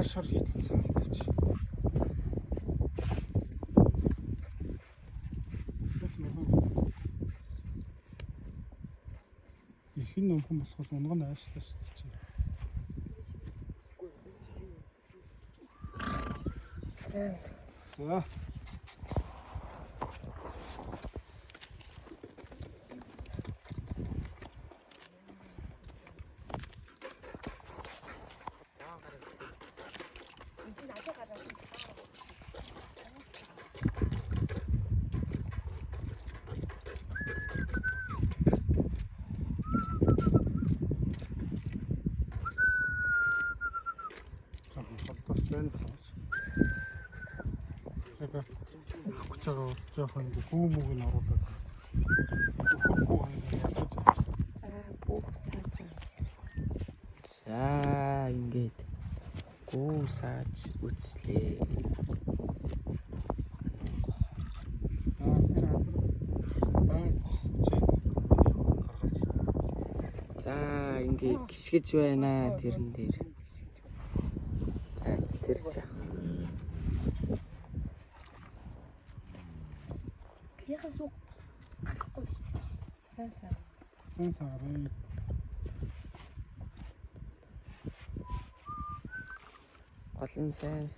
шар хийдсэн саналтай чи. Ихэн нөмхөн болохоос унган ааштай шүү дээ чи. За. Яг авах гэж байгаа жоохон хүүмөг нь оруулаад хөрхөө ясаж. За ингээд гүсаж үцлээ. За ингээд гიშгэж байна тэрэн дээр. За тэр чаа. Яхас уу гарахгүй ш. Сайн сарай. Олон сайн.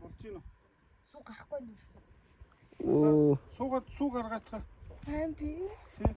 Болж гинэ. Суу гарахгүй юм. Оо. Суугаад суу гаргаадах. Ам би.